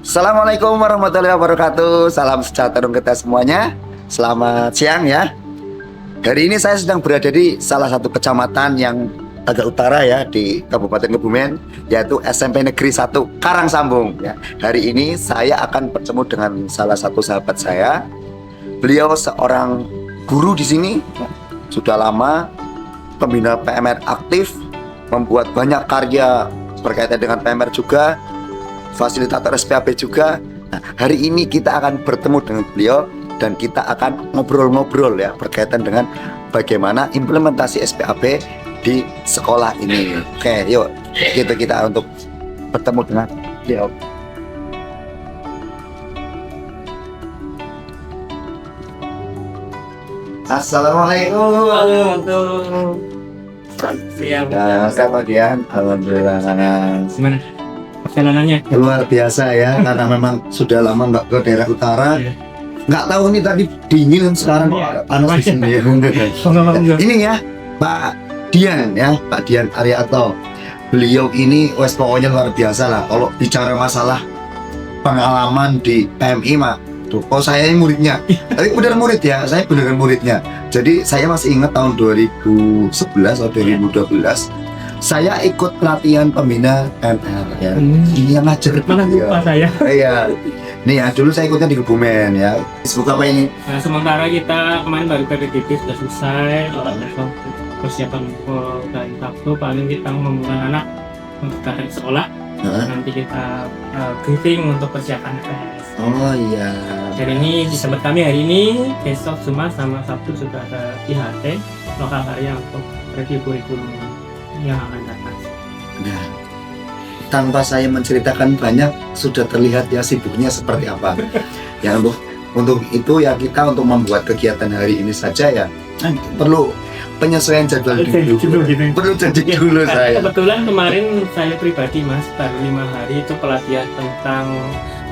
Assalamualaikum warahmatullahi wabarakatuh. Salam sejahtera untuk kita semuanya. Selamat siang ya. Hari ini saya sedang berada di salah satu kecamatan yang agak utara ya di Kabupaten Kebumen, yaitu SMP Negeri 1 Karangsambung ya. Hari ini saya akan bertemu dengan salah satu sahabat saya. Beliau seorang guru di sini, sudah lama pembina PMR aktif, membuat banyak karya berkaitan dengan PMR juga, fasilitator SPAP juga. Nah, hari ini kita akan bertemu dengan beliau dan kita akan ngobrol-ngobrol ya berkaitan dengan bagaimana implementasi SPAP di sekolah ini. Oke, yuk kita untuk bertemu dengan beliau. Assalamualaikum. Siang. Nah, Pak Dian, alhamdulillah. Gimana perjalanannya? Luar biasa ya, karena memang sudah lama nggak ke daerah utara. Iya. Nggak tahu nih tadi dingin sekarang panas di sini. Ini ya Pak Dian ya, Pak Dian Ariato. Beliau ini wes pokoknya luar biasa lah. Kalau bicara masalah pengalaman di PMI mak, tuh, oh saya ini muridnya. Tapi benar murid ya, saya beneran muridnya. Jadi saya masih ingat tahun 2011 atau 2012. Saya ikut pelatihan pembina PMR ya. Ini yang ngajar Malah lupa saya. Iya. Nih ya, dulu saya ikutnya di Kebumen ya. Facebook apa ini? Nah, sementara kita kemarin baru PPDB sudah selesai, persiapan dari Sabtu paling kita memulai anak untuk ke sekolah. Nanti kita briefing untuk persiapan PS. Oh iya. Dan ini disebut kami hari ini, besok Jumat sama Sabtu sudah ada IHT lokal karya untuk review kurikulum yang akan datang. Nah, tanpa saya menceritakan banyak, sudah terlihat ya sibuknya seperti apa. Ya untuk itu ya kita untuk membuat kegiatan hari ini saja ya perlu penyesuaian jadwal dulu. Perlu jadi dulu saya. Kebetulan kemarin saya pribadi Mas baru 5 hari itu pelatihan tentang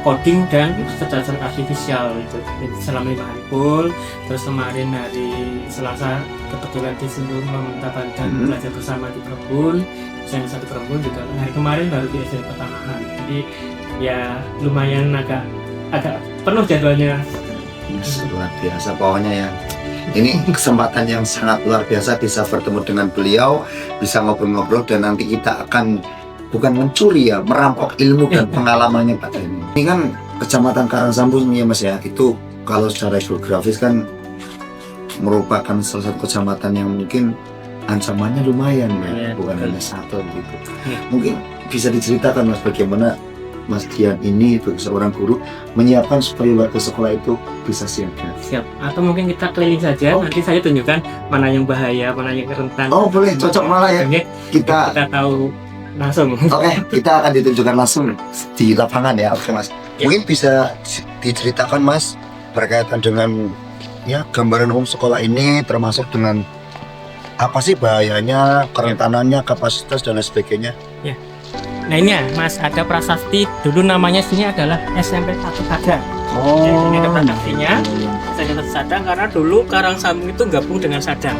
coding dan kecerdasan artifisial itu selama 5 hari full. Terus kemarin hari Selasa kebetulan disuruh meminta bantuan belajar bersama di Perembun. Saya satu Perembun juga hari kemarin baru di SD pertengahan. Jadi ya lumayan agak penuh jadwalnya. Luar biasa pokoknya ya. Ini kesempatan yang sangat luar biasa bisa bertemu dengan beliau, bisa ngobrol-ngobrol dan nanti kita akan bukan mencuri ya, merampok ilmu dan pengalamannya Pak Dani. Ini kan Kecamatan Karangsambung ya Mas ya, itu kalau secara geografis kan merupakan salah satu kecamatan yang mungkin ancamannya lumayan ya, bukan hanya satu gitu. Mungkin bisa diceritakan Mas bagaimana Mas Dian ini seorang guru menyiapkan supaya warga sekolah itu bisa siaga. Siap. Atau mungkin kita keliling saja, nanti saya tunjukkan mana yang bahaya, mana yang rentan. Oh boleh, cocok malah ya. Kita tahu langsung. Oke, kita akan ditunjukkan langsung di lapangan ya, oke Mas. Mungkin bisa diceritakan Mas berkaitan dengan ya gambaran umum sekolah ini, termasuk dengan apa sih bahayanya, kerentanannya, kapasitas dan lain sebagainya. Ya. Nah ini ya Mas, ada prasasti dulu namanya sini adalah SMP 1 Sadang. Oh. Ya, ini ada prasastinya, SMP 1 Sadang karena dulu Karangsambung itu gabung dengan Sadang.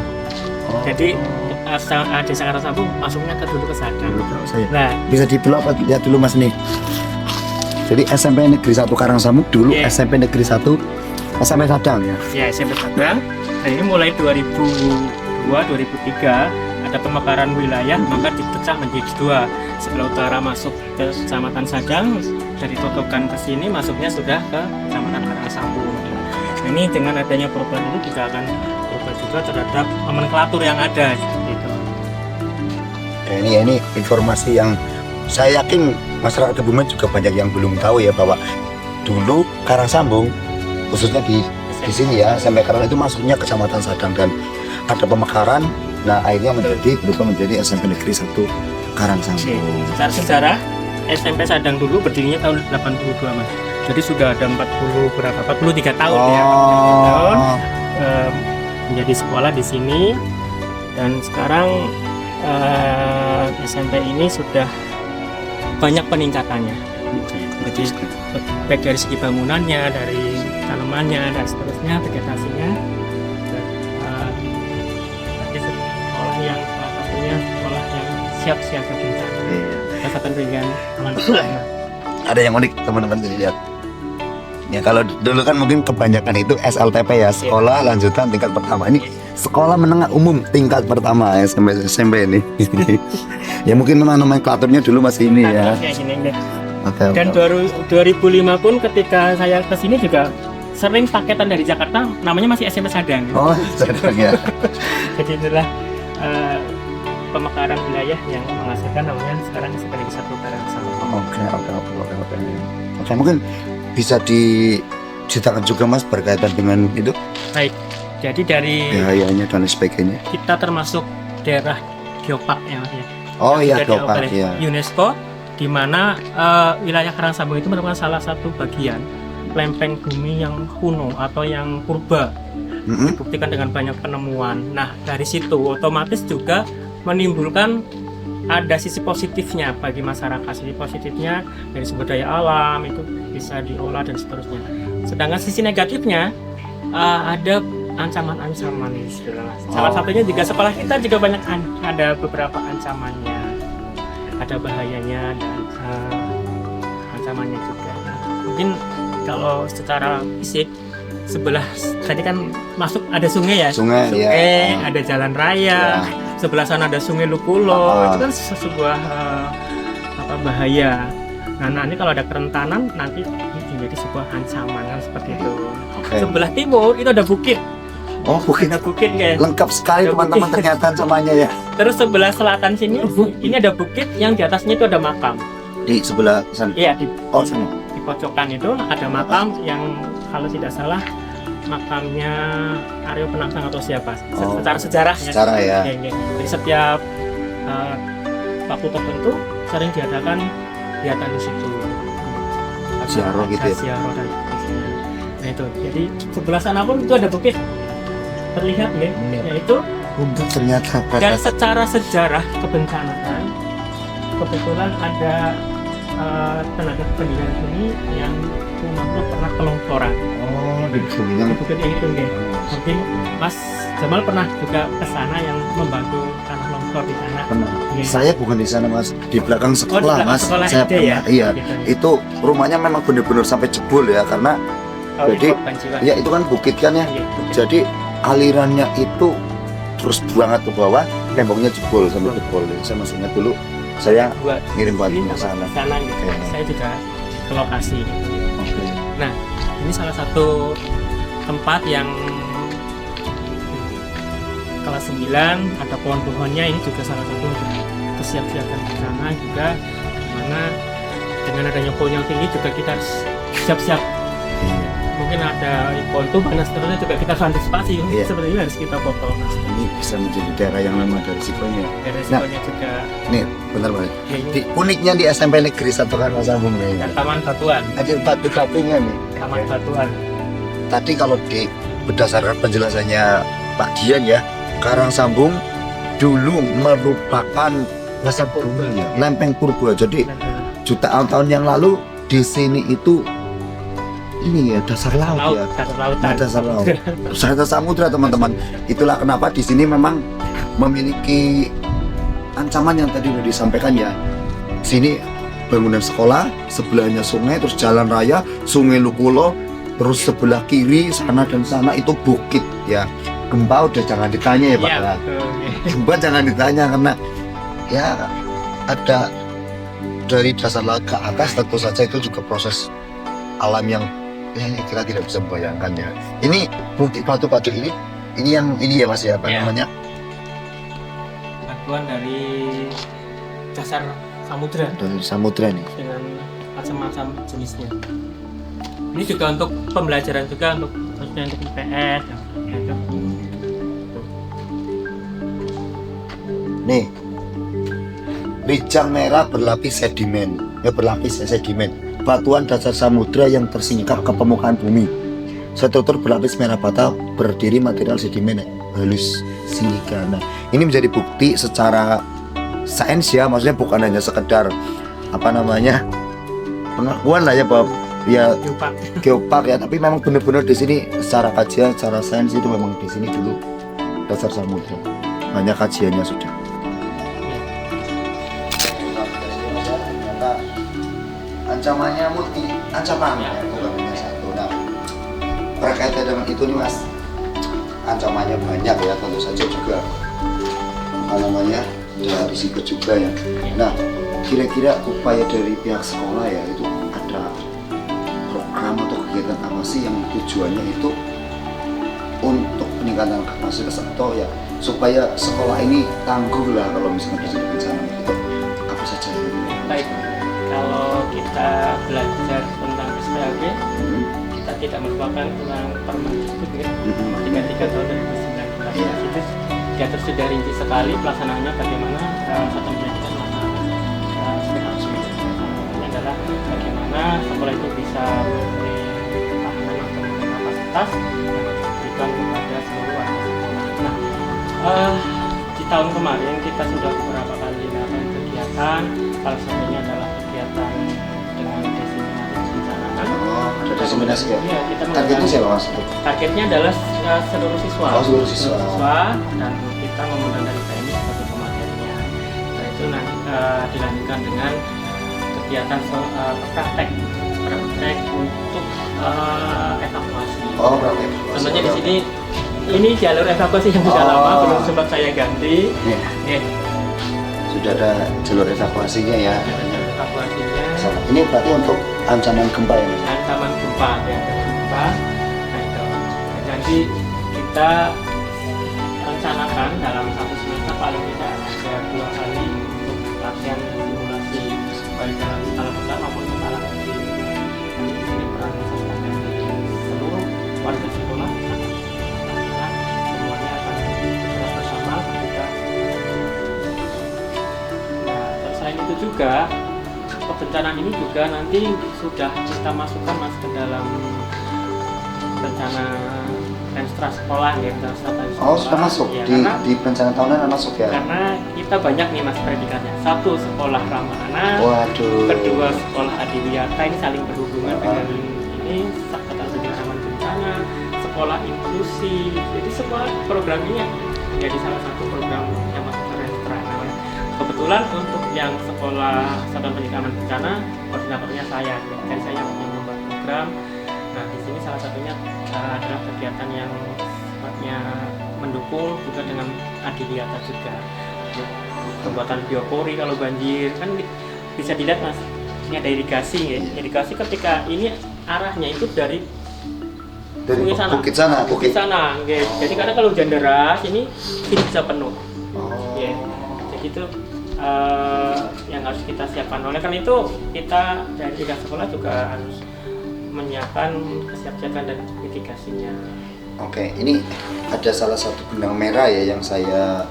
Jadi desa Karangsambung masuknya dulu ke Sadang. Nah, bisa dibelok ya dulu Mas nih. Jadi SMP Negeri 1 Karangsambung dulu SMP Negeri 1 SMP Sadang ya. Ya SMP Sadang. Dan ini mulai 2002-2003 ada pemekaran wilayah, maka dipecah menjadi 2. Sebelah utara masuk ke Kecamatan Sadang, dari Totokan ke sini masuknya sudah ke Kecamatan Karangsambung. Nah, ini dengan adanya perubahan ini juga akan berubah juga terhadap nomenklatur yang ada gitu. Ini informasi yang saya yakin masyarakat Kebumen juga banyak yang belum tahu ya, bahwa dulu Karangsambung khususnya di sini ya sampai Karang itu masuknya Kecamatan Sadang dan ada pemekaran. Nah akhirnya berubah menjadi SMP Negeri 1 Karangsambung. Secara sejarah SMP Sadang dulu berdirinya tahun 82 Mas. Jadi sudah ada 43 tahun ya. 43 tahun menjadi sekolah di sini dan sekarang SMP ini sudah banyak peningkatannya. Jadi baik dari segi bangunannya, dari tanamannya dan seterusnya, vegetasinya. Sekolah yang salah satunya sekolah yang siap siaga bencana. Kesatuan pendidikan aman bencana. ada yang unik teman-teman sini lihat. Ya kalau dulu kan mungkin kebanyakan itu SLTP ya, sekolah lanjutan tingkat pertama. Ini sekolah menengah umum tingkat pertama SMP ini. Ya mungkin memang nomenklaturnya dulu masih ini ya. Kayak gini deh. Oke. Dan 2005 pun ketika saya kesini juga sering paketan dari Jakarta, namanya masih SMP Sadang. Oh, sedang ya. Jadi itulah pemekaran wilayah yang menghasilkan namanya sekarang sebagai satu Karangsambung. Oke. Oke, mungkin bisa diceritakan juga Mas berkaitan dengan itu Baik, jadi dari bahayanya dan sebagainya. kita termasuk daerah geopark ya Mas ya. Oh iya, Sudah geopark diakui ya. UNESCO, di mana wilayah Karangsambung itu merupakan salah satu bagian lempeng bumi yang kuno atau yang purba, dibuktikan dengan banyak penemuan. Nah dari situ otomatis juga menimbulkan ada sisi positifnya bagi masyarakat. Sisi positifnya dari sumber daya alam itu bisa diolah dan seterusnya. Sedangkan sisi negatifnya ada ancaman-ancaman istilah. Salah satunya juga sekolah kita juga banyak ada beberapa ancamannya, ada bahayanya dan ancamannya juga. Mungkin kalau secara fisik sebelah tadi kan masuk ada sungai ya, Sungai ya. ada jalan raya. Ya. Sebelah sana ada Sungai Lukulo, itu kan sebuah bahaya. Nah nanti kalau ada kerentanan nanti menjadi sebuah ancaman kan seperti itu. Oke. Sebelah timur itu ada bukit, Oh, bukit ada bukit guys. lengkap sekali Ada teman-teman bukit. ternyata ancamannya ya. Terus sebelah selatan sini ini ada bukit yang di atasnya itu ada makam. Di sebelah sana. Iya di Sana. pojokan itu ada makam yang kalau tidak salah makamnya Aryo Penangsang atau siapa secara sejarah ya. Secara ya. Jadi setiap waktu tertentu sering diadakan kegiatan di situ. Ziarah gitu ya. Ziarah dan sebagainya. Nah itu, jadi sebelah sana pun itu ada bukit terlihat nih, yaitu Untuk ternyata dan secara sejarah kebencanaan kebetulan ada tenaga pendidikan ini yang rumahnya pernah kelongsoran. Oh, di sini Bukit yang itu nih. Mungkin Mas Jamal pernah juga ke sana yang membantu tanah longsor di sana. pernah. Iya. Saya bukan di sana Mas, di belakang sekolah belakang Mas. sekolah Saya SD pernah. ya? Iya. Gitu. Itu rumahnya memang benar-benar sampai jebol ya karena Kalau di jadi, korban jiwa. ya itu kan bukit kan ya. Iya, bukit. Jadi alirannya itu terus banget ke bawah, temboknya jebol sampai jebol. Saya masih ingat dulu saya buat ngirim bantuan ini ke sana. di sana gitu. Oke. Saya juga ke lokasi gitu. Oke. Ini salah satu tempat yang kelas 9 ada pohon-pohonnya, ini juga salah satu untuk kesiapsiagaan di sana juga, dimana dengan adanya pohon yang tinggi juga kita harus siap-siap, Iya. mungkin ada pohon tumbang dan seterusnya juga kita harus antisipasi. Iya. Seperti ini harus kita potong. Ini bisa menjadi daerah yang memang ada risikonya. Dan resikonya juga Nih, bentar Mas. ya, ini Di uniknya di SMP Negeri 1 Karangsambung dan nih. Taman Batuan, Ada batu-batunya nih. Taman Batuan. Tadi kalau berdasarkan penjelasannya Pak Dian ya, Karangsambung dulu merupakan dasar purba ya, lempeng purba. Jadi jutaan tahun yang lalu di sini itu ini ya dasar laut, ya. dasar laut, Nah, dasar laut. Dasar samudra teman-teman. Itulah kenapa di sini memang memiliki ancaman yang tadi sudah disampaikan ya. Sini bangunan sekolah, sebelahnya sungai, terus jalan raya, Sungai Lukulo, terus sebelah kiri sana dan sana itu bukit ya. Gempa udah jangan ditanya ya Pak. Iya, ya. betul. Gempa jangan ditanya karena ya ada dari dasar laut ke atas tentu saja itu juga proses alam yang ya, kita tidak bisa membayangkan ya. Ini bukti batu-batu ini yang ini ya Mas ya apa Iya. namanya? Bantuan dari dasar samudra Dari samudra nih. dengan macam-macam jenisnya. Ini juga untuk pembelajaran juga untuk khususnya untuk IPS. Nih, rijang merah berlapis sedimen, batuan dasar samudra yang tersingkap ke permukaan bumi. Struktur berlapis merah bata berdiri material sedimen halus silika. Nah, ini menjadi bukti secara sains ya, maksudnya bukan hanya sekedar apa namanya pengakuan lah ya bahwa ya Geopark. geopark ya, tapi memang benar-benar di sini secara kajian, secara sains itu memang di sini dulu dasar samudra. Banyak kajiannya sudah. ancamannya multi ancaman ya, bukan hanya satu. Nah, berkaitan dengan itu nih Mas, ancamannya banyak ya, tentu saja juga apa namanya ada risiko juga ya. Nah, kira-kira upaya dari pihak sekolah ya itu ada program atau kegiatan apa sih yang tujuannya itu untuk peningkatan kapasitas atau ya supaya sekolah ini tangguh lah kalau misalnya terjadi bencana itu apa saja ya? Baik, kalau kita belajar tentang SPAB, kita tidak melupakan tentang Permendikbud ya, 33 tahun 2019 itu diatur sudah rinci sekali pelaksanaannya bagaimana satuan pendidikan melaksanakan SPAB. Ini adalah bagaimana sekolah itu bisa memberi pemahaman atau memberi kapasitas yang harus diberikan kepada seluruh warga sekolah. Nah, di tahun kemarin kita sudah beberapa kali melakukan kegiatan, salah satunya adalah kegiatan dengan diseminasi kebencanaan. Oh, ada diseminasi ya? Iya, kita Targetnya siapa Mas? targetnya adalah seluruh siswa. Oh, seluruh siswa. Dan kita mengundang dari TNI sebagai pemateri. Nah, itu nanti dilanjutkan dengan kegiatan praktek untuk evakuasi. Oh, praktek. Tentunya di sini ini jalur evakuasi yang sudah lama belum sempat saya ganti. Nih. Sudah ada jalur evakuasinya ya. Jalur evakuasinya. Ini berarti untuk ancaman gempa ya Mas? Ancaman gempa ya, gempa. Nah itu. Jadi kita rencanakan dalam satu semester paling tidak ada 2 kali untuk latihan simulasi baik dalam skala besar maupun skala kecil. Nanti di sini peran serta dari seluruh warga sekolah, semuanya akan bergerak bersama ketika. Nah, dan selain itu juga kebencanaan ini juga nanti sudah kita masukkan Mas ke dalam rencana Renstra sekolah ya, Oh, sudah masuk ya, di perencanaan tahunan masuk ya? Karena kita banyak nih Mas predikannya. Satu, sekolah ramah anak. Waduh. Kedua, sekolah adiwiyata, ini saling berhubungan dengan ini ketersediaan aman bencana, sekolah inklusi. Jadi semua program ini menjadi salah satu program yang masuk ke Renstra. Nah, kebetulan untuk yang sekolah satuan pendidikan aman bencana, koordinatornya saya, dan saya yang membuat program. Nah, di sini salah satunya adalah kegiatan yang sifatnya mendukung juga dengan adiwiyata juga. Pembuatan biopori kalau banjir kan bisa dilihat Mas, ini ada irigasi ya. Irigasi ketika ini arahnya itu dari bukit sana. Bukit sana. Okay. Jadi karena kalau hujan deras ini bisa penuh. Oh. Yeah. Jadi itu yang harus kita siapkan. Oleh karena itu kita dari pihak sekolah juga harus menyiapkan kesiapsiagaan dan mitigasinya. Oke, ini ada salah satu benang merah ya yang saya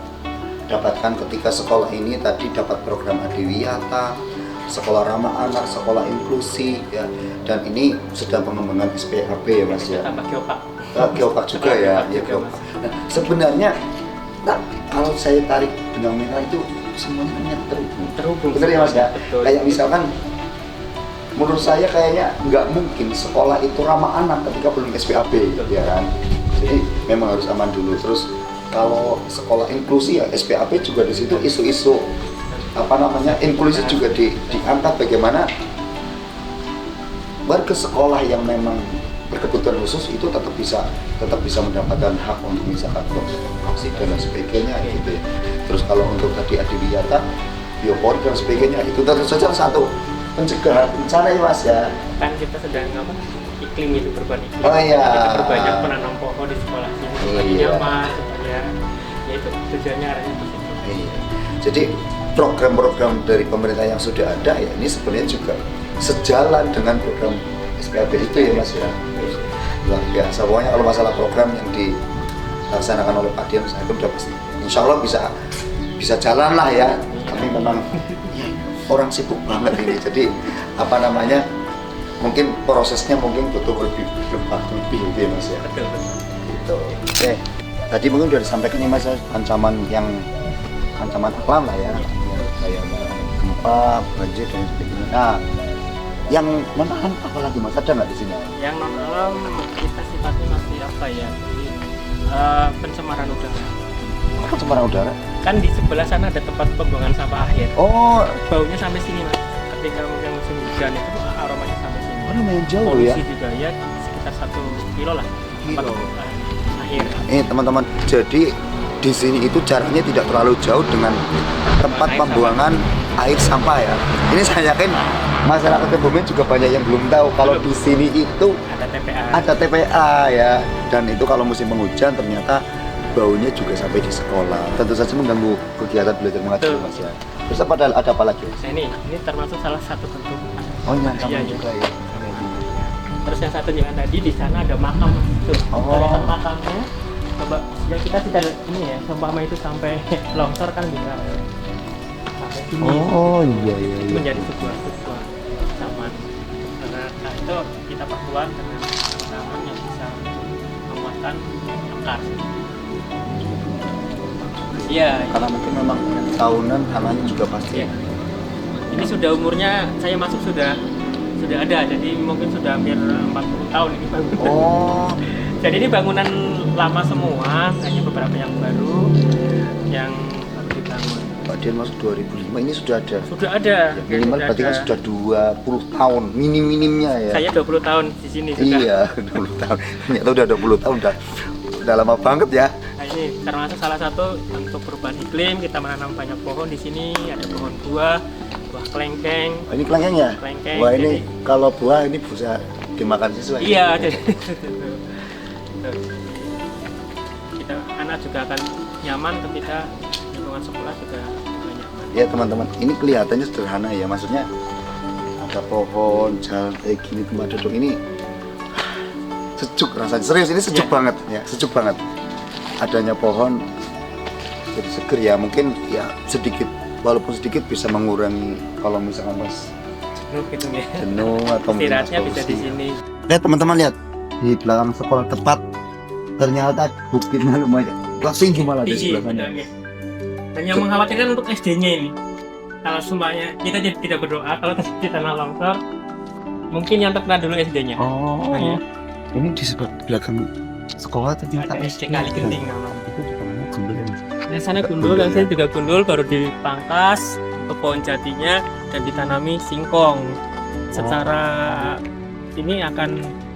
dapatkan ketika sekolah ini tadi dapat program adiwiyata, sekolah ramah anak, sekolah inklusi ya, dan ini sedang pengembangan SPAB ya Mas ya. Tambah geopark. Geopark juga ya, ya geopark. Nah, sebenarnya kalau saya tarik benang merah itu semuanya terhubung. Benar ya Mas ya? Betul. Kayak misalkan menurut saya kayaknya nggak mungkin sekolah itu ramah anak ketika belum SPAB ya kan. Jadi memang harus aman dulu. Terus kalau sekolah inklusi ya SPAB juga di situ isu-isu apa namanya inklusi juga diangkat bagaimana warga sekolah yang memang berkebutuhan khusus itu tetap bisa mendapatkan hak untuk misalkan vaksin dan sebagainya gitu ya. Terus kalau untuk tadi adiwiyata, biopori dan sebagainya itu tentu saja satu pencegahan bencana ya Mas ya. Kan kita sedang iklim itu perubahan iklim. Oh iya. Kita perbanyak menanam pohon di sekolah sini supaya Iya. nyaman, supaya ya itu tujuannya arahnya ke situ. Iya. Jadi program-program dari pemerintah yang sudah ada ya ini sebenarnya juga sejalan dengan program SPAB itu ya Mas ya. Luar biasa. Pokoknya kalau masalah program yang dilaksanakan oleh Pak Dian saya pun udah pasti insya Allah bisa jalan lah ya. Tapi memang ya, orang sibuk banget ini. Jadi apa namanya mungkin prosesnya mungkin butuh lebih gitu ya Mas ya. Betul. Gitu. Oke. Tadi mungkin sudah disampaikan nih Mas ancaman alam lah ya. Kayak gempa, banjir dan sebagainya. Nah, yang non alam apa lagi Mas? Ada nggak di sini? Yang non alam kita sifatnya masih apa ya? Pencemaran udara. Pencemaran udara? Kan di sebelah sana ada tempat pembuangan sampah akhir. Oh, Baunya sampai sini Mas. Ketika mungkin musim hujan itu Oh, lumayan jauh ya. Polusi juga ya sekitar 1 kilo lah. Kilo. Akhir. Teman-teman, jadi di sini itu jaraknya tidak terlalu jauh dengan tempat Air pembuangan air sampah ya. Ini saya yakin masyarakat Kebumen juga banyak yang belum tahu kalau di sini itu Ada TPA. ada TPA ya. Dan itu kalau musim penghujan ternyata baunya juga sampai di sekolah. Tentu saja mengganggu kegiatan belajar mengajar Betul. Mas ya. Terus ada apa lagi? Nah, ini termasuk salah satu bentuk. Oh, nyancaman Iya, juga ya. Terus yang satu juga tadi di sana ada makam. Tuh, Oh. kelihatan makamnya. Coba ya kita tidak ini ya, seumpama itu sampai longsor kan bisa sampai sini. Oh, iya. Menjadi sebuah taman. Karena itu kita perkuat dengan taman yang bisa menguatkan akar. Iya, Karena mungkin memang tahunan tanahnya juga pasti. iya. Ini sudah umurnya saya masuk sudah ada, jadi mungkin sudah hampir 40 tahun ini bangunan. Oh, Jadi ini bangunan lama semua, hanya beberapa yang baru yang baru dibangun. Pak Dian masuk 2005, ini sudah ada. Sudah ada. Ya, minimal berarti kan sudah 20 tahun, minimnya ya. Saya 20 tahun di sini sudah. Iya, 20 tahun. Ternyata udah 20 tahun, udah lama banget ya. Nah, ini termasuk salah satu untuk perubahan iklim. Kita menanam banyak pohon di sini. Ada pohon buah kelengkeng. Oh, ini kelengkengnya? Kelengkeng, Wah, ini jadi- kalau buah ini bisa dimakan siswa. Iya, jadi kita anak juga akan nyaman ketika lingkungan sekolah juga nyaman. Ya teman-teman, ini kelihatannya sederhana ya. Maksudnya ada pohon, jalan kayak gini, tempat duduk ini sejuk rasanya. Serius, ini sejuk Iya. banget ya, sejuk banget. Adanya pohon jadi seger ya. Mungkin ya sedikit, walaupun sedikit bisa mengurangi kalau misalkan pas Jenuh gitu ya. jenuh atau mungkin pas Istirahatnya bisa di polusi. sini. Lihat teman-teman, lihat di belakang sekolah tepat ternyata bukitnya lumayan tinggi malah di Tinggi, sebelah sana. benar, ya. Dan yang mengkhawatirkan untuk SD-nya ini, kalau semuanya kita jadi tidak berdoa kalau di tanah longsor, mungkin yang terkena dulu SD-nya. Oh, Nah, ya. ini di sebelah belakang sekolah ternyata Ada SD Kali Genting namanya. Itu juga namanya gundul ya, Mas? Yang sana gundul, Gundul, yang sini ya. juga gundul, baru dipangkas ke pohon jatinya dan ditanami singkong. Secara ini akan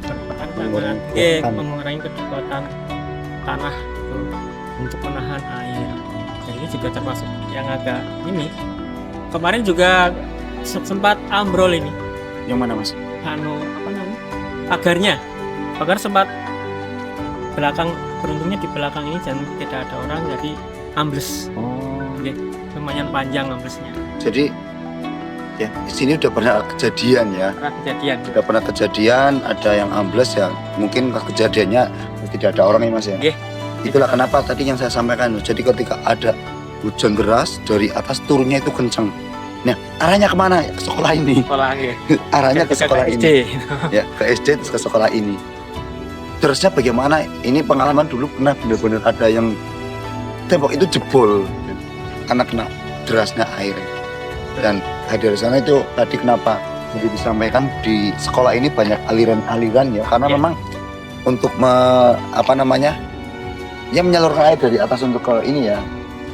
berperan Mengurangi sangat kecepatan. mengurangi kecepatan tanah gitu, untuk menahan air. Dan ini juga termasuk yang agak ini. Kemarin juga sempat ambrol ini. Yang mana, Mas? Apa namanya? Pagar sempat belakang, beruntungnya di belakang ini dan tidak ada orang, jadi ambles. Oh, Lumayan panjang amblesnya. jadi ya di sini udah pernah kejadian ya. Pernah kejadian. Udah pernah kejadian, ada yang ambles ya. Mungkin kejadiannya tidak ada orang ya, Mas ya. Nggih. Itulah kenapa tadi yang saya sampaikan. Jadi ketika ada hujan deras dari atas turunnya itu kencang. Nah, arahnya kemana? Ke sekolah ini. Sekolah ya. Arahnya ke sekolah SD. ini. Ya, ke SD terus ke sekolah ini. Terusnya bagaimana? Ini pengalaman dulu pernah benar-benar ada yang tembok itu jebol karena kena derasnya air. Dan dari sana itu tadi kenapa jadi disampaikan di sekolah ini banyak aliran-aliran ya, karena Ya. memang untuk ya menyalurkan air dari atas untuk ke ini ya,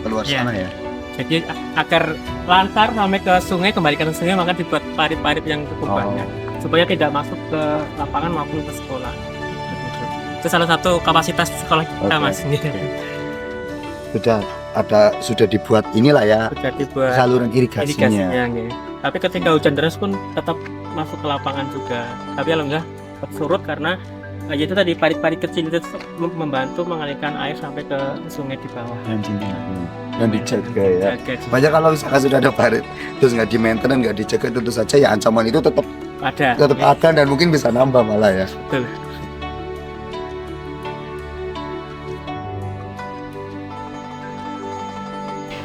keluar Ya. sana ya. Jadi agar lancar sampai ke sungai, kembalikan ke sungai, maka dibuat parit-parit yang cukup Oh. banyak supaya tidak masuk ke lapangan maupun ke sekolah. Itu salah satu kapasitas sekolah kita, Oke. Mas. Sudah dibuat inilah ya, Sudah dibuat saluran irigasinya. ya. Tapi ketika hujan deras pun tetap masuk ke lapangan juga. Tapi alhamdulillah surut karena itu tadi parit-parit kecil itu membantu mengalirkan air sampai ke sungai di bawah. Dan dijaga ya. Jaga juga. Banyak kalau misalkan sudah ada parit terus nggak di maintenance, nggak dijaga, tentu saja ya ancaman itu tetap Ada. ada dan mungkin bisa nambah malah ya. Betul.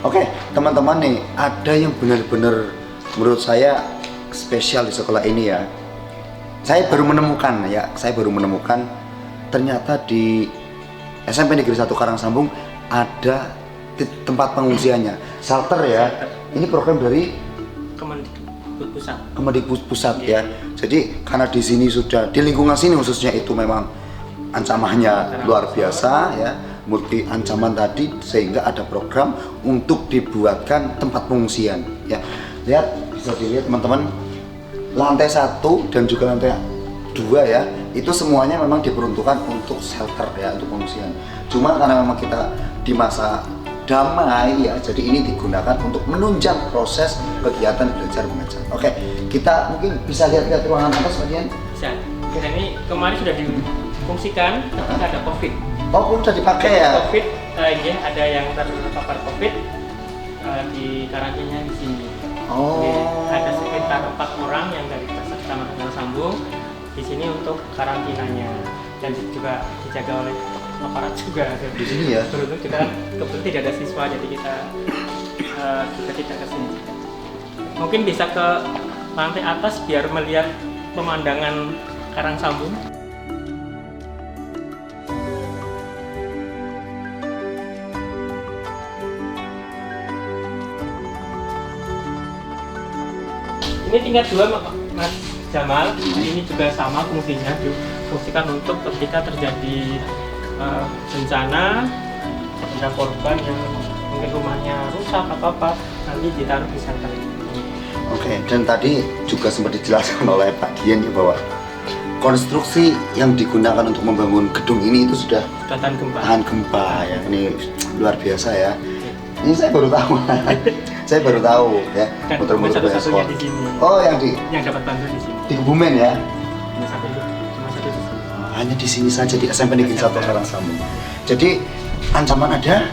Oke, teman-teman nih, ada yang benar-benar menurut saya spesial di sekolah ini ya. Saya baru menemukan ternyata di SMP Negeri 1 Karangsambung ada tempat pengungsiannya, shelter ya. Ini program dari Kemendikbud pusat. Kemendikbud pusat ya. Jadi karena di sini sudah di lingkungan sini khususnya itu memang ancamannya luar biasa ya, multi ancaman tadi, sehingga ada program untuk dibuatkan tempat pengungsian ya. Lihat, bisa dilihat teman-teman, lantai 1 dan juga lantai 2 ya, itu semuanya memang diperuntukkan untuk shelter ya, untuk pengungsian. Cuma karena memang kita di masa damai ya, jadi ini digunakan untuk menunjang proses kegiatan belajar mengajar. Oke, kita mungkin bisa lihat-lihat ruangan atas bagian. Bisa. Nah, ini kemarin sudah difungsikan ketika ada COVID. Oh, udah dipakai ya? COVID, ya, ada yang terpapar COVID di karantinanya di sini. Oh. Ada sekitar 4 orang yang dari Kecamatan Tanah Sambung di sini untuk karantinanya, dan juga dijaga oleh aparat juga. Di sini ya? Beruntung kita kebetulan tidak ada siswa, jadi kita juga tidak ke sini. Mungkin bisa ke lantai atas biar melihat pemandangan Karang Sambung. Ini tingkat 2 Mas Jamal. Ini juga sama fungsinya, difungsikan untuk ketika terjadi bencana, ada korban yang mungkin rumahnya rusak atau apa, nanti ditaruh di shelter ini. Oke, dan tadi juga sempat dijelaskan oleh Pak Dian ya bahwa konstruksi yang digunakan untuk membangun gedung ini itu sudah Tahan gempa. tahan gempa ya. Ini luar biasa ya. Ini saya baru tahu. Saya baru tahu ya. Dan Muter-muter satu-satunya ekspor. di sini. Oh, Yang dapat bantuan di sini. di Kebumen ya. Cuma satu di sini. Hanya di sini saja di SMP Negeri 1 Karang Sambung. Jadi ancaman ada,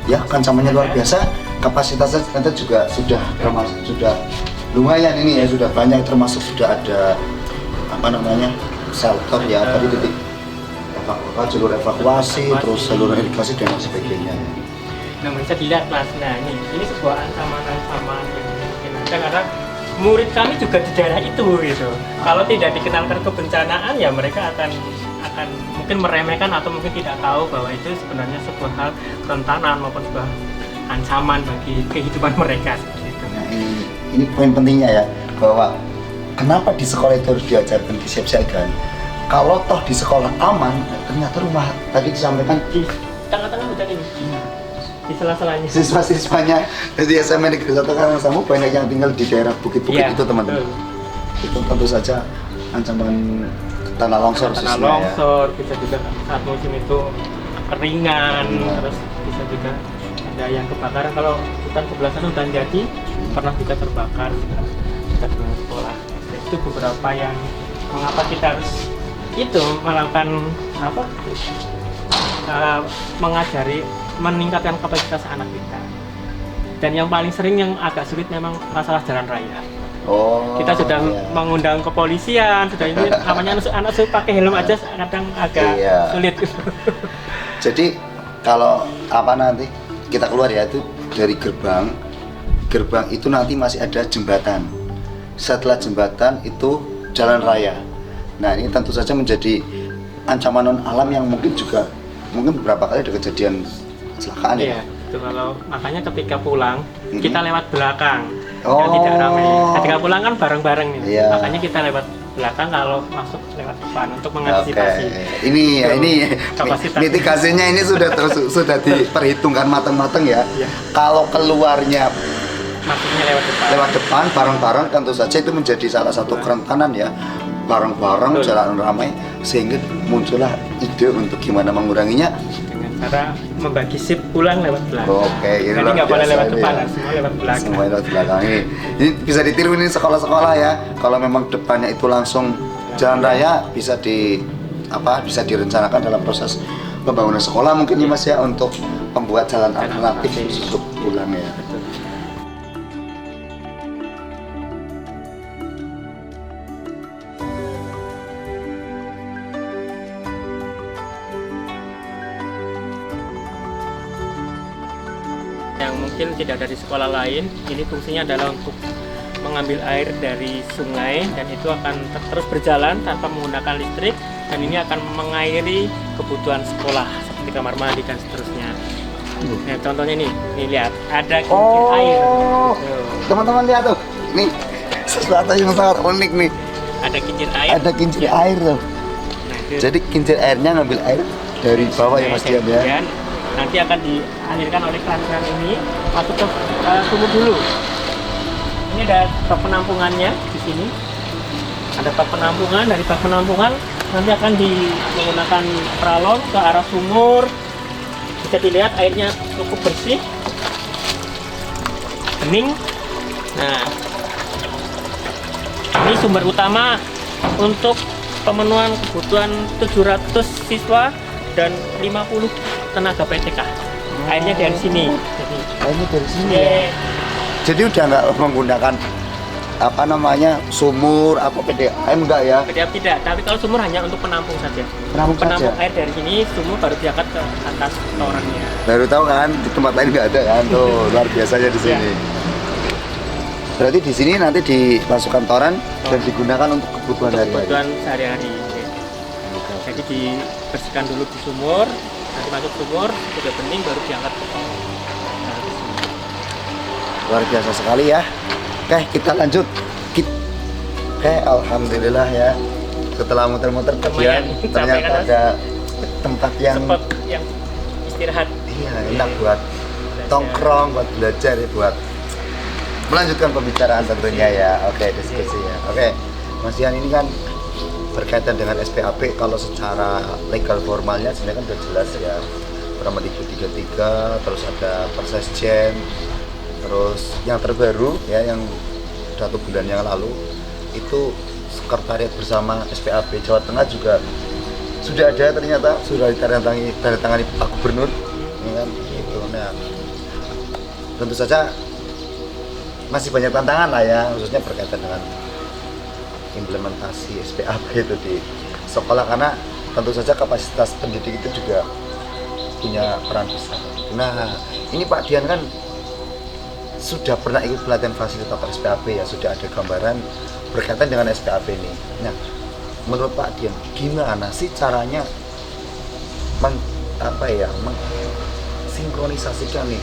ya ancamannya luar biasa. Kapasitasnya ternyata juga sudah termasuk, sudah lumayan ini ya, sudah banyak, termasuk sudah ada apa namanya shelter ya, tadi titik jalur evakuasi, terus jalur irigasi dan lain sebagainya. Nah, bisa dilihat Mas. Nah, ini sebuah ancaman yang mungkin ada, karena murid kami juga di daerah itu gitu. Kalau tidak dikenalkan kebencanaan, ya mereka akan mungkin meremehkan atau mungkin tidak tahu bahwa itu sebenarnya sebuah hal kerentanan maupun sebuah ancaman bagi kehidupan mereka seperti itu. Nah, ini poin pentingnya ya, bahwa kenapa di sekolah itu harus diajarkan disiapsiagaan. Kalau toh di sekolah aman, ternyata rumah tadi disampaikan Di tengah-tengah hutan ini, di sela-selanya. siswa-siswanya di SMA Negeri 1 Karang Sambung banyak yang tinggal di daerah bukit-bukit Iya, itu teman-teman. betul. Itu tentu saja ancaman tanah longsor Tanah khususnya, longsor, bisa juga saat musim itu keringan, Iya. terus bisa juga ada yang kebakaran. Kalau hutan sebelah sana hutan jati pernah juga terbakar dekat dengan sekolah. Itu beberapa yang mengapa kita harus itu melakukan apa? Mengajari, meningkatkan kapasitas anak kita. Dan yang paling sering yang agak sulit memang masalah jalan raya. Oh, Kita sudah iya. mengundang kepolisian, sudah ini namanya anak suruh pakai helm aja kadang agak Iya. sulit. Jadi kalau apa nanti kita keluar ya, itu dari gerbang itu nanti masih ada jembatan. Setelah jembatan itu jalan raya. Nah, ini tentu saja menjadi ancaman non alam yang mungkin beberapa kali ada kejadian kecelakaan ya. Iya, itu kalau makanya ketika pulang Mhm. kita lewat belakang, Oh. yang tidak ramai. Ketika pulang kan bareng-bareng nih. Iya. Makanya kita lewat belakang, kalau masuk lewat depan untuk mengantisipasi. Oke. Ini Kapasitas. mitigasinya ini sudah diperhitungkan matang-matang ya. Iya. Kalau keluarnya Masuknya lewat depan depan. bareng-bareng tentu saja itu menjadi salah satu kerentanan ya, bareng-bareng Betul. jalan ramai, sehingga muncullah ide untuk gimana menguranginya. Dengan cara membagi shift pulang lewat belakang. Oke, ini Jadi luar nggak boleh biasa lewat ini depan, ya. semua lewat belakang. Semua lewat belakang ini bisa ditiru ini sekolah-sekolah ya. Kalau memang depannya itu langsung jalan raya, bisa direncanakan dalam proses pembangunan sekolah mungkin ya Mas ya, untuk membuat jalan alternatif untuk pulang ya. Betul. Yang mungkin tidak ada di sekolah lain, ini fungsinya adalah untuk mengambil air dari sungai, dan itu akan terus berjalan tanpa menggunakan listrik, dan ini akan mengairi kebutuhan sekolah seperti kamar mandi dan seterusnya. Nah, contohnya nih lihat ada kincir air. Tuh. Teman-teman lihat tuh, ini sesuatu yang sangat unik nih. Ada kincir air. Ada kincir Ya. air tuh. Nah, itu. Jadi kincir airnya ngambil air dari bawah ya Mas Dian ya. Kemudian nanti akan dialirkan oleh keran-keran ini masuk ke sumur dulu. Ini ada penampungannya di sini. ada bak penampungan. Dari bak penampungan nanti akan menggunakan pralon ke arah sumur. Bisa dilihat airnya cukup bersih, bening. Nah, ini sumber utama untuk pemenuhan kebutuhan 700 siswa dan 50 tenaga PTK. Airnya dari sini. Airnya dari sini. Iya. Ya? Jadi udah nggak menggunakan apa namanya sumur apa PDAM enggak ya? PDAM tidak, tapi kalau sumur hanya untuk penampung saja. Penampung Penampung saja. air dari sini, sumur baru diangkat ke atas torannya. Baru tahu kan di tempat lain nggak ada kan tuh luar biasanya di sini. Berarti di sini nanti dimasukkan toran dan digunakan untuk kebutuhan Untuk sehari-hari. kebutuhan sehari-hari. Jadi dibersihkan dulu di sumur, nanti masuk sumur, sudah bening baru diangkat ke toran. Nah, di sini. Luar biasa sekali ya. Oke, kita lanjut. Oke, alhamdulillah ya. Setelah muter-muter Lumayan, kemudian capek ternyata kan, Mas? ada tempat yang Spot yang istirahat. iya, enak buat tongkrong, buat belajar, ya, buat melanjutkan pembicaraan tentunya ya. Oke, diskusi ya. Oke, Mas Ian ini kan berkaitan dengan SPAP. Kalau secara legal formalnya sebenarnya kan sudah jelas ya. Permendikbud 33, terus ada Persesjen, terus yang terbaru ya yang 1 bulan yang lalu itu sekretariat bersama SPAP Jawa Tengah juga sudah ada, ternyata sudah ditandatangani Pak Gubernur ya kan itu. Nah, tentu saja masih banyak tantangan lah ya, khususnya berkaitan dengan implementasi SPAP itu di sekolah, karena tentu saja kapasitas pendidik itu juga punya peran besar. Nah, ini Pak Dian kan sudah pernah ikut pelatihan fasilitator SPAP ya, sudah ada gambaran berkaitan dengan SPAP ini. Nah, menurut Pak Dian gimana sih caranya mengsinkronisasikan nih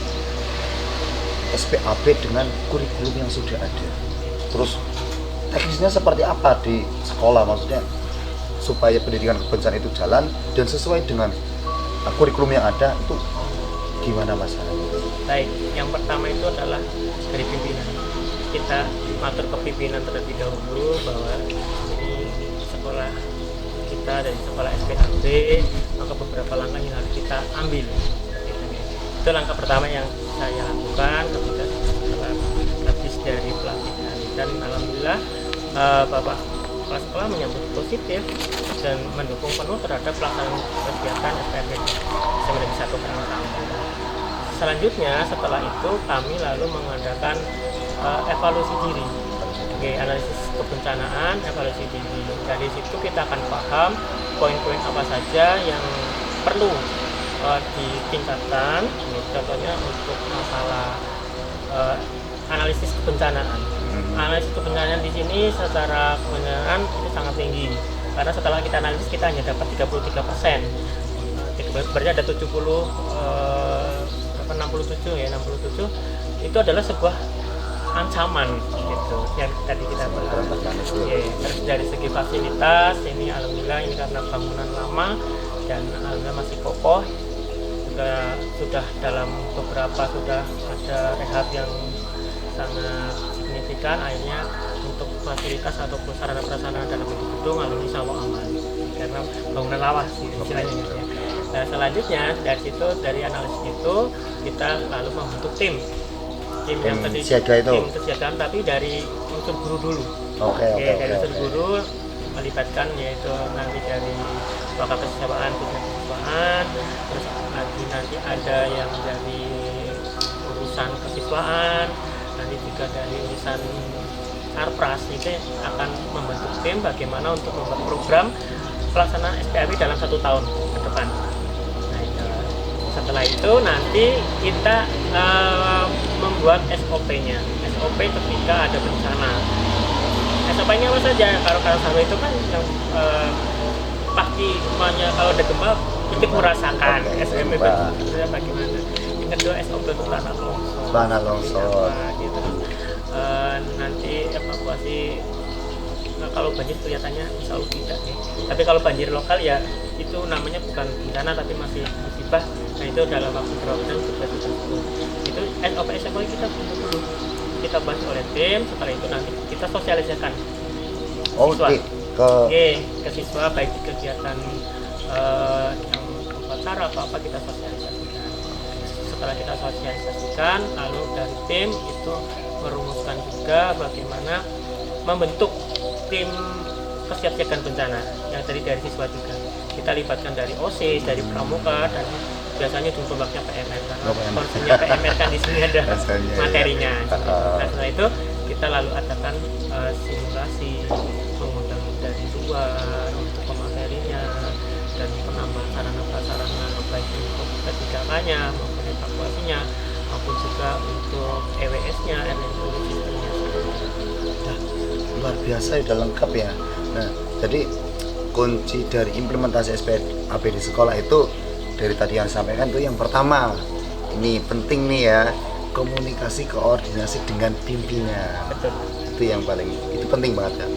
SPAP dengan kurikulum yang sudah ada? Terus teknisnya seperti apa di sekolah, maksudnya supaya pendidikan kebencanaan itu jalan dan sesuai dengan kurikulum yang ada itu gimana masalahnya? Baik, yang pertama itu adalah dari pimpinan. Kita atur ke pimpinan terlebih dahulu bahwa ini sekolah kita dari sekolah SPAP, maka beberapa langkah yang harus kita ambil. Itu langkah pertama yang saya lakukan ketika setelah habis dari pelatihan, dan alhamdulillah Bapak Kepala Sekolah menyambut positif dan mendukung penuh terhadap pelaksanaan kegiatan SPAP sebagai satu kerangka. Selanjutnya setelah itu kami lalu mengadakan evaluasi diri. Oke, analisis kebencanaan, evaluasi diri. Dari situ kita akan paham poin-poin apa saja yang perlu ditingkatkan. Contohnya untuk masalah analisis kebencanaan. Analisis kebencanaan di sini secara kebencanaan itu sangat tinggi. Karena setelah kita analisis kita hanya dapat 33%. Berarti ada 67 itu adalah sebuah ancaman gitu yang tadi kita bahas. Terus dari segi fasilitas ini alhamdulillah ini karena bangunan lama dan alhamdulillah masih kokoh, juga sudah dalam beberapa sudah ada rehab yang sangat signifikan. Akhirnya untuk fasilitas ataupun sarana prasarana dalam gedung alhamdulillah insya Allah aman karena bangunan lawas istilahnya gitu ya. Nah, selanjutnya dari situ, dari analisis itu kita lalu membentuk tim yang siaga itu. Tim kesiagaan tapi dari unsur guru dulu. Oke. Dari unsur guru melibatkan yaitu nanti dari wakil kesiswaan, terus nanti ada yang dari urusan kesiswaan, nanti juga dari urusan Arpras. Itu akan membentuk tim bagaimana untuk membuat program pelaksanaan SPAP dalam 1 tahun ke depan. Setelah itu nanti kita membuat SOP-nya. SOP ketika ada bencana. SOP-nya apa saja? Kalau sama itu kan yang pasti semuanya kalau ada gempa ikut merasakan. SOP itu bagaimana? Yang kedua SOP untuk tanah longsor. Tanah longsor. Gitu. Nanti evakuasi. Nah, kalau banjir kelihatannya insya Allah tidak nih. Tapi kalau banjir lokal ya itu namanya bukan bencana tapi masih musibah. Nah itu dalam waktu berapa bulan sudah itu SOP kita bentuk dulu, kita bahas oleh tim. Setelah itu nanti kita sosialisasikan Oh, siswa. ke Ke siswa, baik di kegiatan yang upacara atau apa kita sosialisasikan. Setelah kita sosialisasikan, lalu dari tim itu merumuskan juga bagaimana membentuk tim kesiapsiagaan bencana yang terdiri dari siswa juga. Kita libatkan dari OSIS, dari pramuka, dan biasanya ujung tombaknya PMR karena concernnya PMR kan di sini ada materinya. Nah, setelah itu kita lalu adakan simulasi, mengundang dari luar untuk pematerinya dan penambahan sarana-prasarana baik untuk ketidakannya maupun evakuasinya maupun juga untuk EWS-nya, emergency system-nya. Nah, luar biasa, udah lengkap ya. Nah, jadi kunci dari implementasi SPAP di sekolah itu dari tadi yang disampaikan tuh, yang pertama ini penting nih ya, komunikasi koordinasi dengan pimpinan. Betul. Itu yang paling, itu penting banget ya.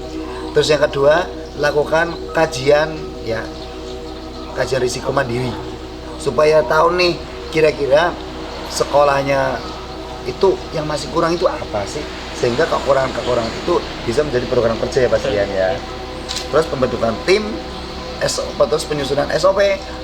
Terus yang kedua, lakukan kajian ya, kajian risiko mandiri supaya tahu nih kira-kira sekolahnya itu yang masih kurang itu apa sih, sehingga kekurangan itu bisa menjadi program kerja ya Pak Sian ya. Terus pembentukan tim, SOP, terus penyusunan SOP,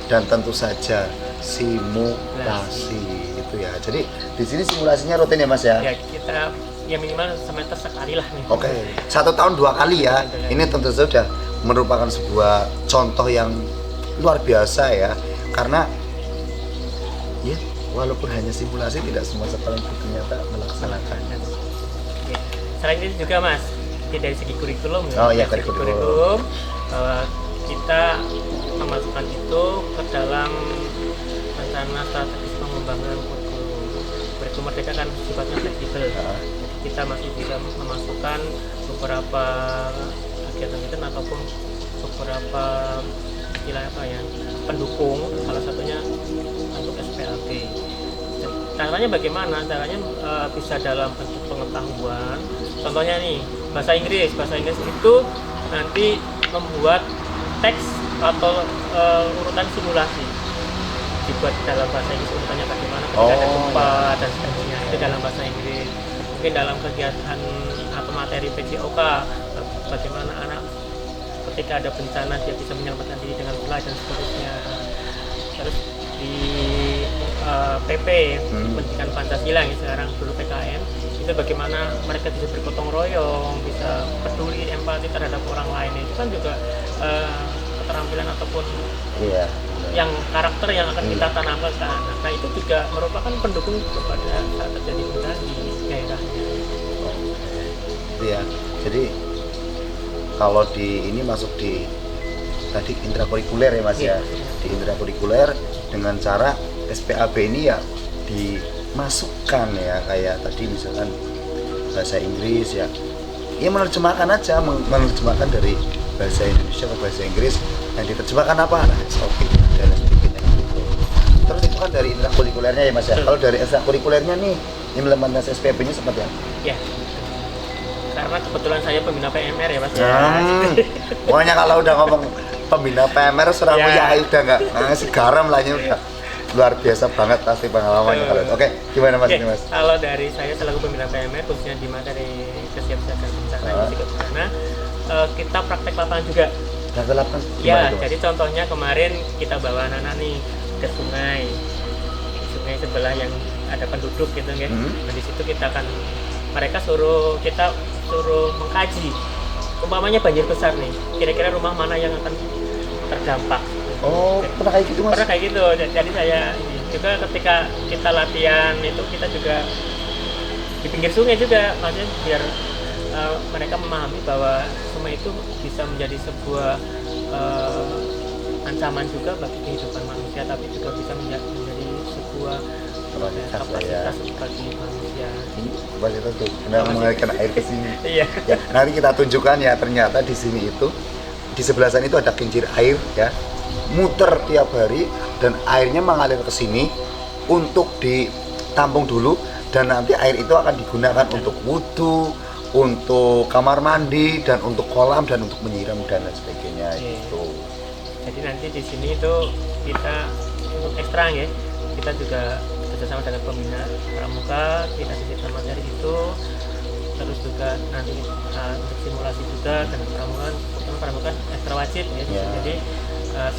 dan tentu saja simulasi itu ya. Jadi di sini simulasinya rutin ya Mas ya. Ya, kita ya minimal semester sekali lah nih. Oke, 1 tahun 2 kali ya. Ini tentu saja sudah merupakan sebuah contoh yang luar biasa ya. Karena ya walaupun hanya simulasi, tidak semua sekolah itu ternyata melaksanakan. Ya. Selain itu juga Mas, dari segi kurikulum Oh ya, iya, dari segi kurikulum. Kita memasukkan itu ke dalam rencana strategis pengembangan kurikulum. Kurikulum Merdeka kan sifatnya fleksibel. Jadi kita masih bisa memasukkan beberapa kegiatan ataupun beberapa istilah apa ya, pendukung, salah satunya untuk SPAP. Caranya bagaimana? Caranya bisa dalam bentuk pengetahuan. Contohnya nih, bahasa Inggris itu nanti membuat teks atau urutan simulasi, dibuat dalam bahasa Inggris urutannya bagaimana ketika ada gempa dan sebagainya, itu dalam bahasa Inggris. Mungkin dalam kegiatan atau materi PJOK, bagaimana anak ketika ada bencana dia bisa menyelamatkan diri dengan mulai dan seterusnya. Terus di PP pendidikan Pancasila yang sekarang dulu PKN, itu bagaimana mereka bisa bergotong royong, bisa peduli, empati terhadap orang lain. Itu kan juga keterampilan ataupun yang karakter yang akan kita tanamkan ke anak. Nah, itu juga merupakan pendukung kepada saat terjadi bencana di daerahnya. Iya, jadi kalau di ini masuk di tadi intrakurikuler ya Mas ya. Di intrakurikuler dengan cara SPAB ini ya dimasukkan ya, kayak tadi misalkan bahasa Inggris ya. Ya menerjemahkan aja, menerjemahkan dari bahasa Indonesia ke bahasa Inggris, yang diterjemahkan apa? Nah, SOP dan sebagainya gitu. Terus itu kan dari intrakurikulernya ya Mas ya. Kalau dari ekstrakurikulernya nih, implementasi SPAB-nya seperti apa? Ya. Karena kebetulan saya pembina PMR ya Mas ya. Pokoknya kalau udah ngomong pembina PMR Surabaya udah nggak ngasih garam lah, ini udah luar biasa banget pasti pengalamannya kalian. Oke, gimana Mas? Ini Mas? Kalau dari saya selaku pembina PMR, khususnya di materi kesiapsiagaan bencana risiko bencana, kita praktek lapangan juga. Praktek lapangan? Ya, jadi contohnya kemarin kita bawa anak-anak nih ke sungai sebelah yang ada penduduk gitu kan. Nah, di situ kita akan kita suruh mengkaji, umpamanya banjir besar nih, kira-kira rumah mana yang akan terdampak. Pernah kayak gitu Mas? Pernah kayak gitu. Jadi saya juga ketika kita latihan itu, kita juga di pinggir sungai juga, maksudnya biar mereka memahami bahwa sungai itu bisa menjadi sebuah ancaman juga bagi kehidupan manusia, tapi juga bisa menjadi sebuah kapasitas bagi manusia. Kapasitas tuh, benar mengalirkan air ke sini. Iya. Ya, nanti kita tunjukkan ya, ternyata di sini itu di sebelah sana itu ada kincir air ya, muter tiap hari dan airnya mengalir ke sini untuk ditampung dulu, dan nanti air itu akan digunakan untuk wudhu, untuk kamar mandi, dan untuk kolam, dan untuk menyiram dan lain sebagainya gitu. Jadi nanti di sini itu kita untuk ekstra ya, kita juga bersama dengan pembina pramuka, kita sisipkan materi itu terus juga nanti untuk simulasi juga dengan pramuka ekstra wajib ya. Jadi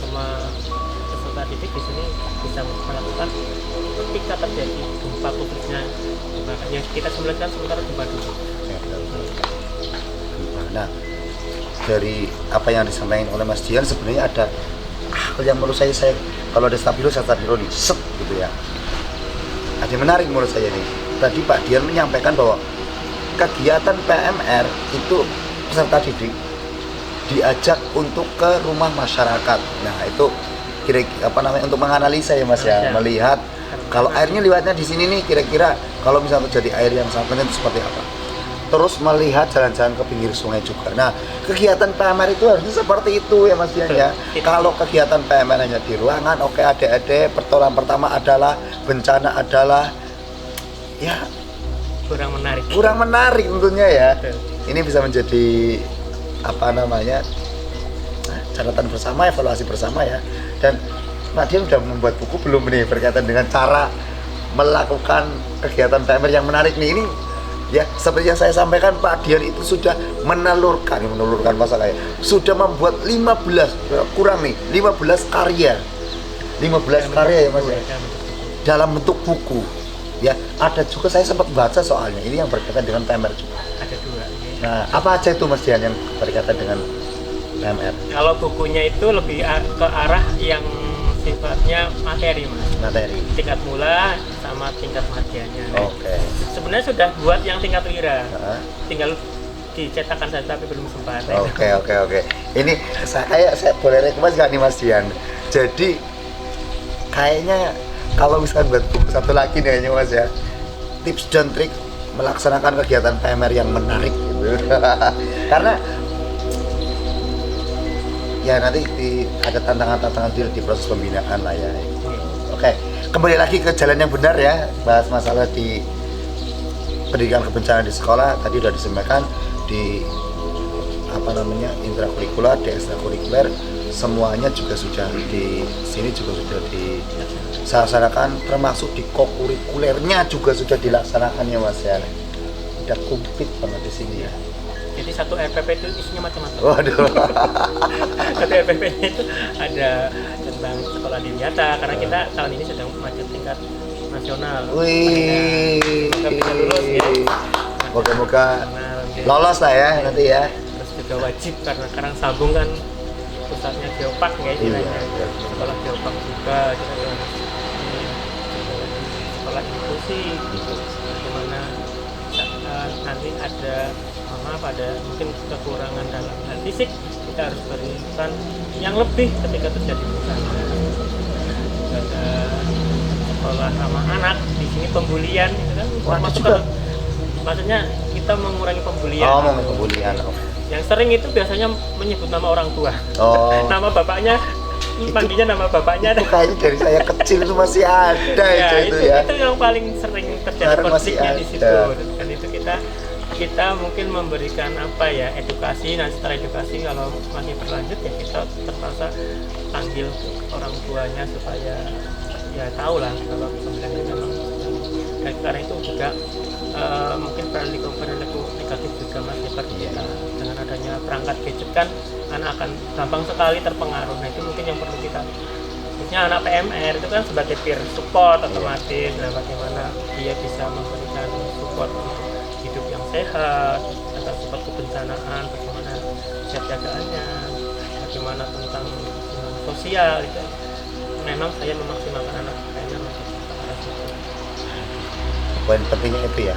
semua peserta didik di sini bisa melakukan ketika terjadi gempa khususnya yang kita simulasikan sementara gempa dulu. Nah, dari apa yang disampaikan oleh Mas Dian sebenarnya ada hal yang menurut saya kalau ada stabilo nih set gitu ya. Ada yang menarik menurut saya nih. Tadi Pak Dian menyampaikan bahwa kegiatan PMR itu peserta didik diajak untuk ke rumah masyarakat. Nah, itu kira-kira untuk menganalisa ya Mas ya, melihat kalau airnya liwatnya di sini nih kira-kira kalau misalnya terjadi air yang sangat penting itu seperti apa. Terus melihat jalan-jalan ke pinggir sungai juga. Nah, kegiatan PMR itu harusnya seperti itu ya Mas Dian ya. Kalau kegiatan PMR hanya di ruangan, oke, adik-adik pertolongan pertama adalah bencana adalah ya kurang menarik tentunya ya. Ini bisa menjadi catatan bersama, evaluasi bersama ya. Dan Pak Dian sudah membuat buku belum nih berkaitan dengan cara melakukan kegiatan PMR yang menarik nih. Ini ya seperti yang saya sampaikan, Pak Dian itu sudah menelurkan bahasa kayak sudah membuat 15 karya ya Mas ya, dalam bentuk buku ya. Ada juga saya sempat baca soalnya ini yang berkaitan dengan PMR juga Ada 2 ya. Nah, apa aja itu Mas Dian yang berkaitan dengan PMR? Kalau bukunya itu lebih ke arah yang sifatnya materi Mas. Materi. Tingkat mula sama tingkat madiyanya. Oke. Sebenarnya sudah buat yang tingkat wira. Tinggal dicetakkan saja tapi belum sempat. Oke. Ini saya boleh rekomendasi nggak nih Mas Dian? Jadi kayaknya kalau misalkan buat buku satu lagi nih kayaknya Mas ya, tips dan trik melaksanakan kegiatan PMR yang menarik gitu. Karena ya nanti ada tantangan-tantangan di proses pembinaan lah ya. Oke, kembali lagi ke jalan yang benar ya, bahas masalah di pendidikan kebencanaan di sekolah. Tadi udah disampaikan di intrakurikuler, di ekstrakurikuler, semuanya juga sudah di sini juga sudah dilaksanakan, termasuk di kokurikulernya juga sudah dilaksanakan ya Mas ya. Udah komplit banget di sini ya. Jadi satu RPP itu isinya macam-macam. Waduh. Satu RPP-nya itu ada tentang sekolah dimyata karena kita tahun ini sedang maju tingkat nasional. Wih. Semoga bisa lulus ya. Moga-moga lolos lah ya nanti ya. Terus juga wajib karena sekarang sambung kan pusatnya Geopark ya istilahnya. Sekolah Geopark juga kita sekolah inklusi bagaimana nanti ada mungkin kekurangan dalam hal fisik, kita harus berikan yang lebih ketika terjadi bencana. Ada sekolah ramah anak di sini, pembulian gitu kan. Maksudnya kita mengurangi pembulian. Pembulian. Yang sering itu biasanya menyebut nama orang tua. Nama bapaknya, panggilnya nama bapaknya. Itu kayaknya dari saya kecil itu masih ada ya, itu yang paling sering terjadi konfliknya di situ. Dan itu kita mungkin memberikan edukasi. Nah setelah edukasi kalau masih berlanjut ya kita terpaksa panggil orang tuanya supaya ya tahu lah kalau pembelian ini memang. Dan karena itu juga mungkin perilaku negatif juga Mas seperti kita dengan adanya perangkat gadget kan anak akan gampang sekali terpengaruh. Nah itu mungkin yang perlu kita, khususnya anak PMR itu kan sebagai peer support otomatis. Nah bagaimana dia bisa memberikan support untuk hidup yang sehat, atau support kebencanaan, bagaimana siapjagaannya, bagaimana tentang sosial itu. Memang saya memaksimalkan anak PMR untuk ke arah situ. Poin pentingnya itu ya,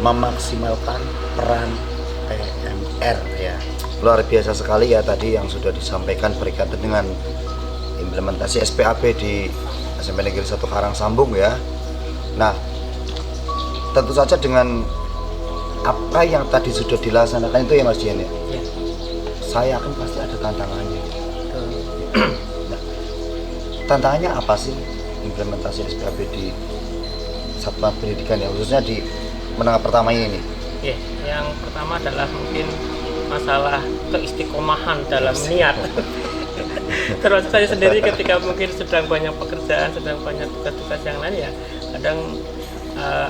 memaksimalkan peran PMR ya. Luar biasa sekali ya tadi yang sudah disampaikan berkaitan dengan implementasi SPAP di SMP Negeri 1 Karangsambung ya. Nah, tentu saja dengan apa yang tadi sudah dilaksanakan itu ya Mas Dian ya. Saya yakin pasti ada tantangannya. Nah, tantangannya apa sih implementasi SPAP di satuan pendidikan ya, khususnya di menengah pertama ini nih? Yang pertama adalah mungkin masalah keistiqomahan dalam niat. Terus saya sendiri ketika mungkin sedang banyak pekerjaan, sedang banyak tugas-tugas yang lain ya, kadang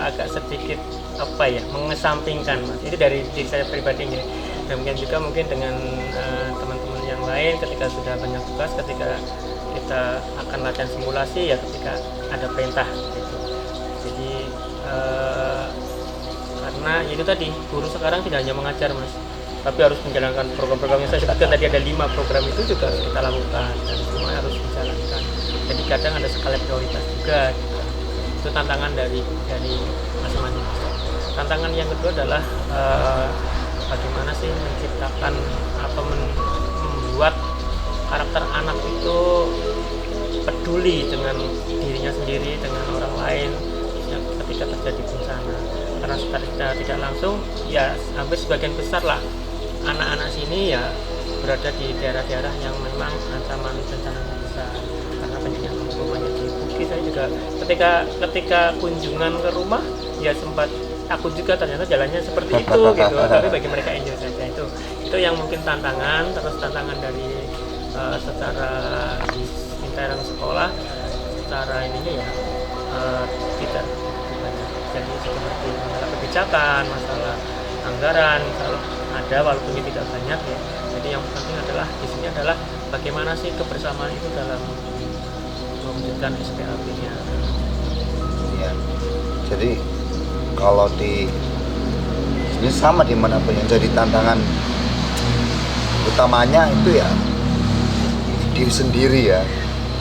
agak sedikit apa ya, mengesampingkan Mas. Itu dari diri saya pribadi ya. Demikian juga mungkin dengan teman-teman yang lain ketika sudah banyak tugas, ketika kita akan latihan simulasi ya ketika ada perintah gitu. Jadi karena itu tadi guru sekarang tidak hanya mengajar Mas, tapi harus menjalankan program-program yang saya sebutkan tadi, ada 5 program itu juga harus kita lakukan dan semua harus dijalankan. Jadi kadang ada skala prioritas juga gitu. Itu tantangan dari masing-masing. Tantangan yang kedua adalah bagaimana sih menciptakan atau membuat karakter anak itu peduli dengan dirinya sendiri, dengan orang lain yang ketika terjadi bencana. Karena secara tidak langsung ya hampir sebagian besar lah anak-anak sini ya berada di daerah-daerah yang memang ancaman bencananya besar. Karena banyak yang rumahnya di bukit. Saya juga ketika kunjungan ke rumah ya sempat takut juga, ternyata jalannya seperti itu gitu. Tapi bagi mereka enjoy saja. Itu yang mungkin tantangan. Terus tantangan dari secara di lingkaran sekolah, secara ininya ya tidak banyak. Jadi seperti masalah kebijakan, masalah anggaran, kalau ada walaupun ini tidak banyak ya. Jadi yang penting adalah di sini adalah bagaimana sih kebersamaan itu dalam mewujudkan SPAP-nya. Ya. Jadi kalau di sini sama dimanapun yang jadi tantangan utamanya itu ya diri sendiri ya,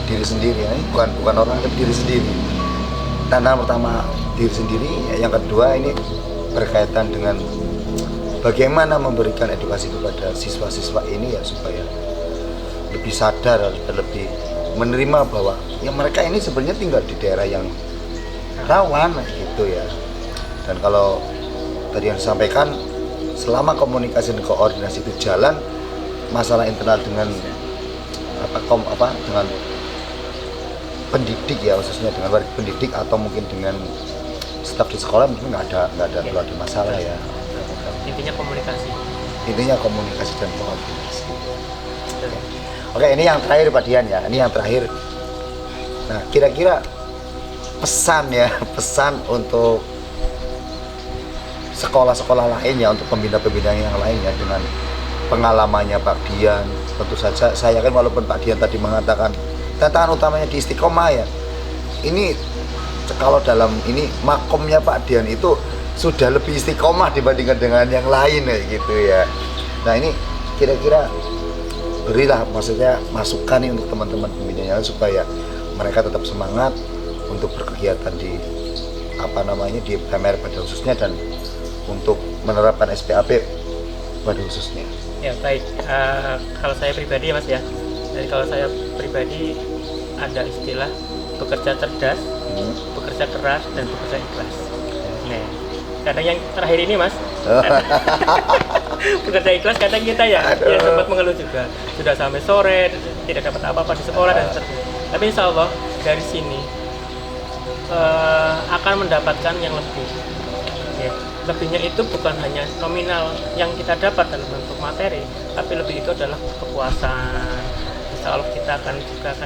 diri sendiri ya. Ini bukan orang, tapi diri sendiri. Tantangan pertama diri sendiri, yang kedua ini berkaitan dengan bagaimana memberikan edukasi kepada siswa-siswa ini ya supaya lebih sadar dan lebih menerima bahwa ya mereka ini sebenarnya tinggal di daerah yang rawan gitu ya. Dan kalau tadi yang disampaikan, selama komunikasi dan koordinasi itu jalan, masalah internal dengan dengan pendidik ya, khususnya dengan warga pendidik atau mungkin dengan staf di sekolah mungkin nggak ada masalah ya. Intinya komunikasi Dan koordinasi. Oke, ini yang terakhir Pak Dian ya, ini yang terakhir. Nah, kira-kira pesan untuk sekolah-sekolah lain ya, untuk pembina-pembina yang lain ya, dengan pengalamannya Pak Dian. Tentu saja saya kan, walaupun Pak Dian tadi mengatakan tantangan utamanya di istiqomah ya, ini kalau dalam ini makomnya Pak Dian itu sudah lebih istiqomah dibandingkan dengan yang lain kayak gitu ya. Nah, ini kira-kira berilah maksudnya masukan nih untuk teman-teman pembinanya supaya mereka tetap semangat untuk berkegiatan di di PMR pada khususnya dan untuk menerapkan SPAP pada khususnya. Ya baik, kalau saya pribadi ya Mas ya, jadi kalau saya pribadi ada istilah bekerja cerdas, bekerja keras, dan bekerja ikhlas. Nah, kadang yang terakhir ini Mas, bekerja ikhlas kadang kita ya sempat mengeluh juga, sudah sampai sore tidak dapat apa-apa di sekolah dan seterusnya. Tapi insya Allah dari sini akan mendapatkan yang lebih. Ya. Lebihnya itu bukan hanya nominal yang kita dapat dalam bentuk materi, tapi lebih itu adalah kepuasan. Insya Allah kita akan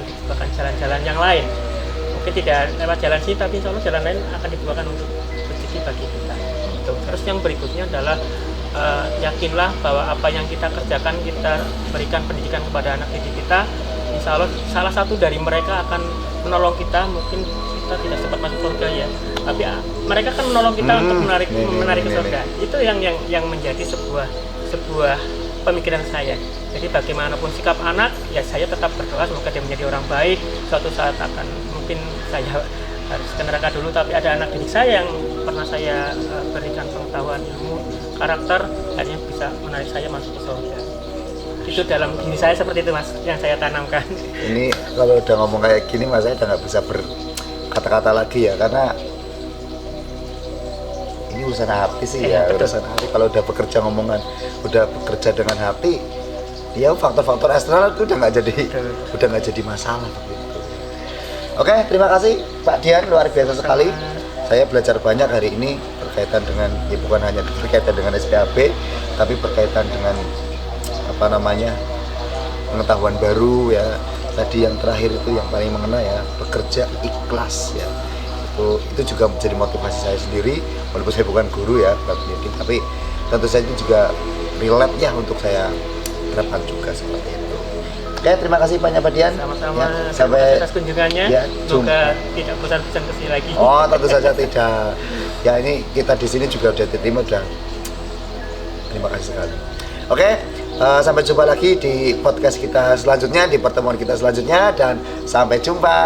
dibukakan jalan-jalan yang lain. Mungkin tidak lewat jalan sini, tapi insya Allah jalan lain akan dibukakan untuk rezeki bagi kita. Gitu. Terus yang berikutnya adalah yakinlah bahwa apa yang kita kerjakan, kita berikan pendidikan kepada anak didik kita, insya Allah salah satu dari mereka akan menolong kita. Mungkin kita tidak sempat masuk surga ya, tapi mereka kan menolong kita untuk menarik ke surga. Itu yang menjadi sebuah pemikiran saya. Jadi bagaimanapun sikap anak, ya saya tetap berdoa semoga dia menjadi orang baik. Suatu saat akan mungkin saya harus ke neraka dulu, tapi ada anak didik saya yang pernah saya berikan pengetahuan ilmu karakter, akhirnya bisa menarik saya masuk ke surga. Itu dalam diri saya seperti itu Mas, yang saya tanamkan. Ini kalau udah ngomong kayak gini Mas, saya udah nggak bisa berkata-kata lagi ya, karena ini urusan hati sih ya, urusan hati. Kalau udah bekerja udah bekerja dengan hati, ya faktor-faktor eksternal itu udah nggak jadi masalah. Oke, terima kasih Pak Dian, luar biasa sekali. Saya belajar banyak hari ini berkaitan dengan, ya bukan hanya berkaitan dengan SPAP, tapi berkaitan dengan pengetahuan baru ya. Tadi yang terakhir itu yang paling mengena ya, bekerja ikhlas ya. itu juga menjadi motivasi saya sendiri, walaupun saya bukan guru ya, bukan pendidik, tapi tentu saja itu juga relate ya untuk saya terapkan juga seperti itu. Oke, terima kasih banyak Pak Dian. Sama-sama. Ya, Terima sampai kasih atas kunjungannya. ya, Semoga tidak bosan-bosan kesini lagi. Oh, tentu saja tidak. Ya, ini kita di sini juga udah diterima, udah. Terima kasih sekali. Oke, sampai jumpa lagi di podcast kita selanjutnya, di pertemuan kita selanjutnya, dan sampai jumpa.